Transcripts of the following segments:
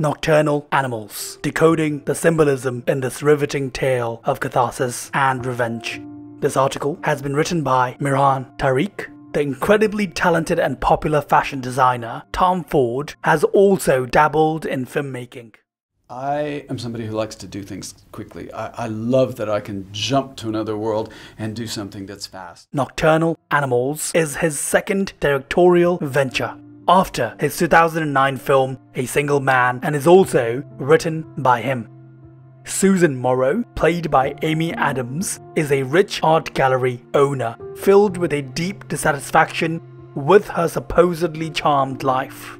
Nocturnal Animals, Decoding the Symbolism in this Riveting Tale of Catharsis and Revenge. This article has been written by Mirhan Tariq. The incredibly talented and popular fashion designer Tom Ford has also dabbled in filmmaking. I am somebody who likes to do things quickly. I love that I can jump to another world and do something that's fast. Nocturnal Animals is his second directorial venture, after his 2009 film A Single Man, and is also written by him. Susan Morrow, played by Amy Adams, is a rich art gallery owner filled with a deep dissatisfaction with her supposedly charmed life.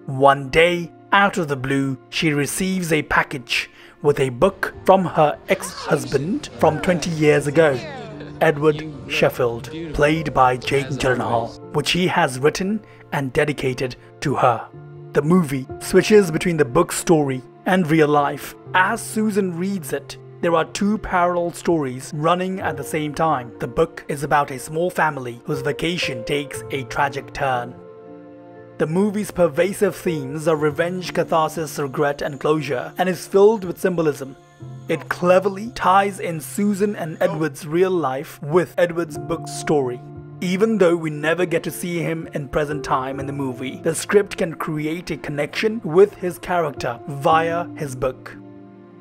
One day, out of the blue, she receives a package with a book from her ex-husband from 20 years ago, Edward Sheffield, played by Gyllenhaal, which he has written and dedicated to her. The movie switches between the book's story and real life. As Susan reads it, there are two parallel stories running at the same time. The book is about a small family whose vacation takes a tragic turn. The movie's pervasive themes are revenge, catharsis, regret, and closure, and is filled with symbolism. It cleverly ties in Susan and Edward's real life with Edward's book story. Even though we never get to see him in present time in the movie, the script can create a connection with his character via his book.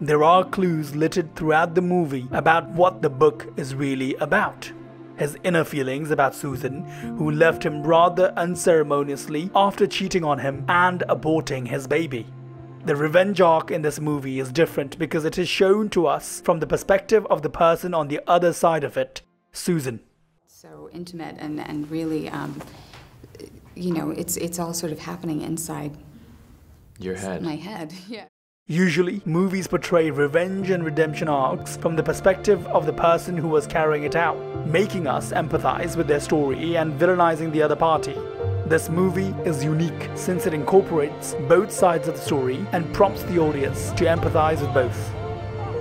There are clues littered throughout the movie about what the book is really about. His inner feelings about Susan, who left him rather unceremoniously after cheating on him and aborting his baby. The revenge arc in this movie is different because it is shown to us from the perspective of the person on the other side of it, Susan. So intimate and really, you know, it's all sort of happening inside your head. My head, yeah. Usually, movies portray revenge and redemption arcs from the perspective of the person who was carrying it out, making us empathize with their story and villainizing the other party. This movie is unique since it incorporates both sides of the story and prompts the audience to empathize with both.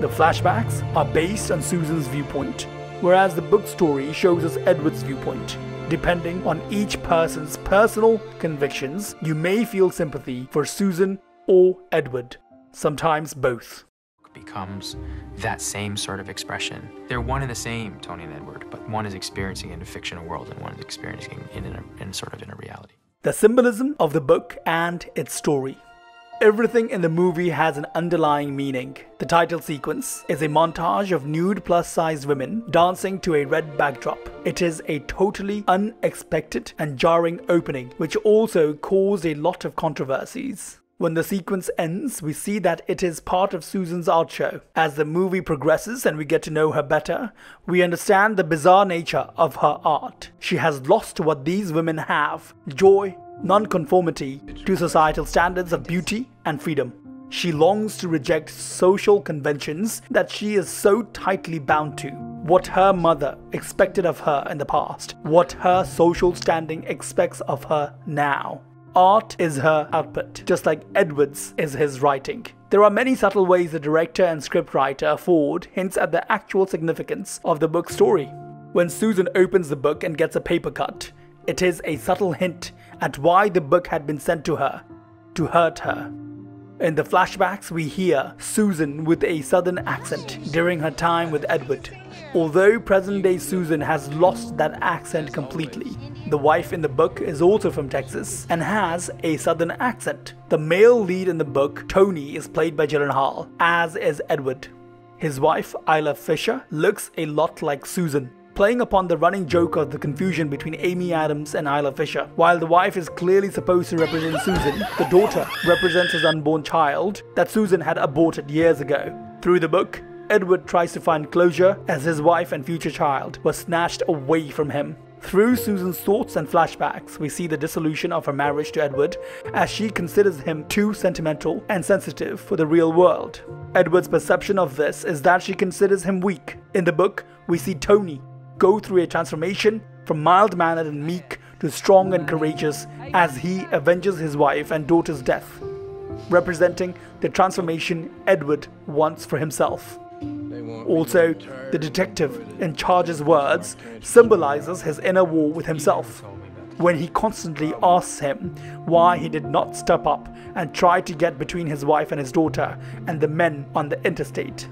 The flashbacks are based on Susan's viewpoint, whereas the book story shows us Edward's viewpoint. Depending on each person's personal convictions, you may feel sympathy for Susan or Edward, sometimes both. Becomes that same sort of expression. They're one and the same, Tony and Edward, but one is experiencing in a fictional world and one is experiencing in a reality. The symbolism of the book and its story. Everything in the movie has an underlying meaning. The title sequence is a montage of nude plus-sized women dancing to a red backdrop. It is a totally unexpected and jarring opening, which also caused a lot of controversies. When the sequence ends, we see that it is part of Susan's art show. As the movie progresses and we get to know her better, we understand the bizarre nature of her art. She has lost what these women have: joy, non-conformity to societal standards of beauty and freedom. She longs to reject social conventions that she is so tightly bound to. What her mother expected of her in the past, what her social standing expects of her now. Art is her output, just like Edward's is his writing. There are many subtle ways the director and scriptwriter Ford hints at the actual significance of the book story. When Susan opens the book and gets a paper cut, it is a subtle hint at why the book had been sent to her, to hurt her. In the flashbacks, we hear Susan with a southern accent during her time with Edward. Although present-day Susan has lost that accent completely, the wife in the book is also from Texas and has a southern accent. The male lead in the book, Tony, is played by Gyllenhaal, as is Edward. His wife, Isla Fisher, looks a lot like Susan, playing upon the running joke of the confusion between Amy Adams and Isla Fisher. While the wife is clearly supposed to represent Susan, the daughter represents his unborn child that Susan had aborted years ago. Through the book, Edward tries to find closure as his wife and future child was snatched away from him. Through Susan's thoughts and flashbacks, we see the dissolution of her marriage to Edward as she considers him too sentimental and sensitive for the real world. Edward's perception of this is that she considers him weak, In the book, we see Tony go through a transformation from mild-mannered and meek to strong and courageous as he avenges his wife and daughter's death, representing the transformation Edward wants for himself. Also, the detective in Charge's words symbolizes his inner war with himself, when he constantly asks him why he did not step up and try to get between his wife and his daughter and the men on the interstate.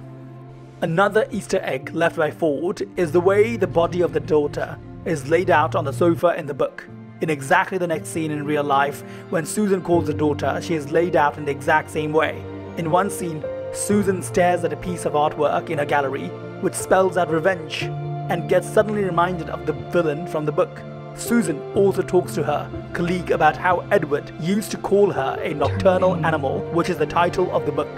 Another Easter egg left by Ford is the way the body of the daughter is laid out on the sofa in the book. In exactly the next scene in real life, when Susan calls the daughter, she is laid out in the exact same way. In one scene, Susan stares at a piece of artwork in a gallery, which spells out revenge, and gets suddenly reminded of the villain from the book. Susan also talks to her colleague about how Edward used to call her a nocturnal animal, which is the title of the book.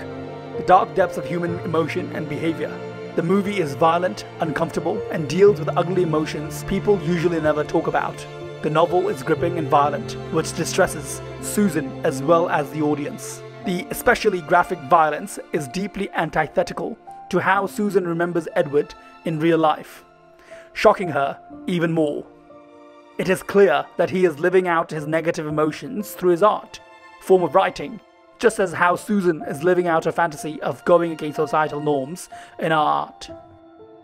The dark depths of human emotion and behavior. The movie is violent, uncomfortable, and deals with ugly emotions people usually never talk about. The novel is gripping and violent, which distresses Susan as well as the audience. The especially graphic violence is deeply antithetical to how Susan remembers Edward in real life, shocking her even more. It is clear that he is living out his negative emotions through his art, form of writing, just as how Susan is living out her fantasy of going against societal norms in her art.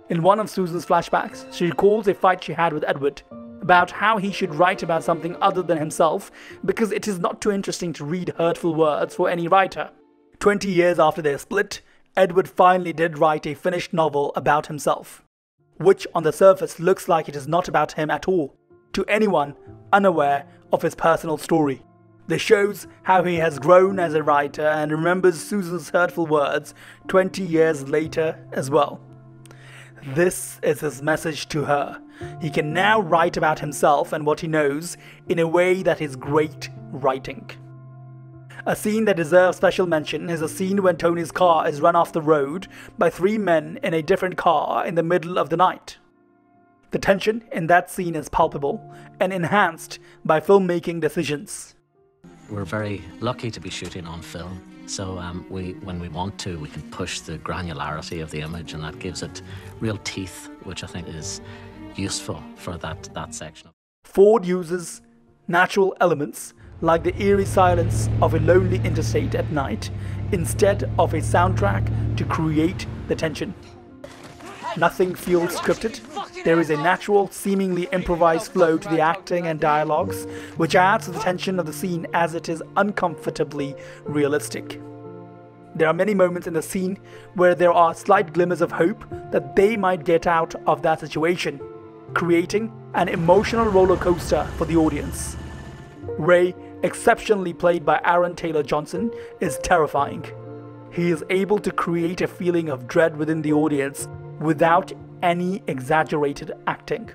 In one of Susan's flashbacks, she recalls a fight she had with Edward about how he should write about something other than himself because it is not too interesting to read hurtful words for any writer. 20 years after their split, Edward finally did write a finished novel about himself, which on the surface looks like it is not about him at all, to anyone unaware of his personal story. This shows how he has grown as a writer and remembers Susan's hurtful words 20 years later as well. This is his message to her. He can now write about himself and what he knows in a way that is great writing. A scene that deserves special mention is a scene when Tony's car is run off the road by 3 men in a different car in the middle of the night. The tension in that scene is palpable and enhanced by filmmaking decisions. We're very lucky to be shooting on film, so when we want to, we can push the granularity of the image, and that gives it real teeth, which I think is useful for that section. Ford uses natural elements like the eerie silence of a lonely interstate at night instead of a soundtrack to create the tension. Nothing feels scripted. There is a natural, seemingly improvised flow to the acting and dialogues, which adds to the tension of the scene as it is uncomfortably realistic. There are many moments in the scene where there are slight glimmers of hope that they might get out of that situation, creating an emotional roller coaster for the audience. Ray, exceptionally played by Aaron Taylor Johnson, is terrifying. He is able to create a feeling of dread within the audience without any exaggerated acting.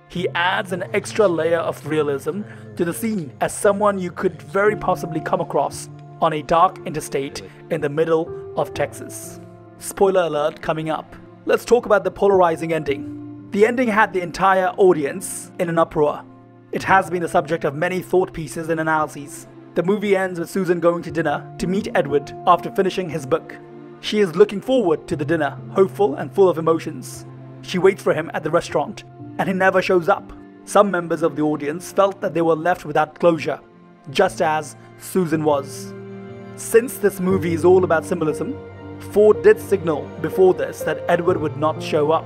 He adds an extra layer of realism to the scene as someone you could very possibly come across on a dark interstate in the middle of Texas. Spoiler alert coming up. Let's talk about the polarizing ending. The ending had the entire audience in an uproar. It has been the subject of many thought pieces and analyses. The movie ends with Susan going to dinner to meet Edward after finishing his book. She is looking forward to the dinner, hopeful and full of emotions. She waits for him at the restaurant, and he never shows up. Some members of the audience felt that they were left without closure, just as Susan was. Since this movie is all about symbolism, Ford did signal before this that Edward would not show up.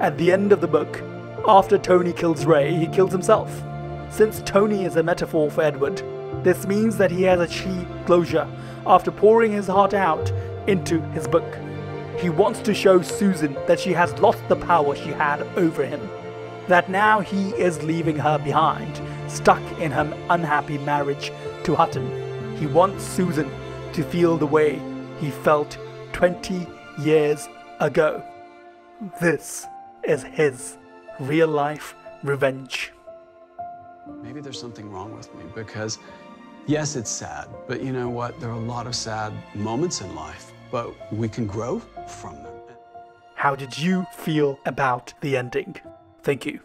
At the end of the book, after Tony kills Ray, he kills himself. Since Tony is a metaphor for Edward, this means that he has achieved closure after pouring his heart out into his book. He wants to show Susan that she has lost the power she had over him, that now he is leaving her behind, stuck in her unhappy marriage to Hutton. He wants Susan to feel the way he felt 20 years ago. This is his real-life revenge. Maybe there's something wrong with me because, yes, it's sad, but you know what? There are a lot of sad moments in life, but we can grow from them. How did you feel about the ending? Thank you.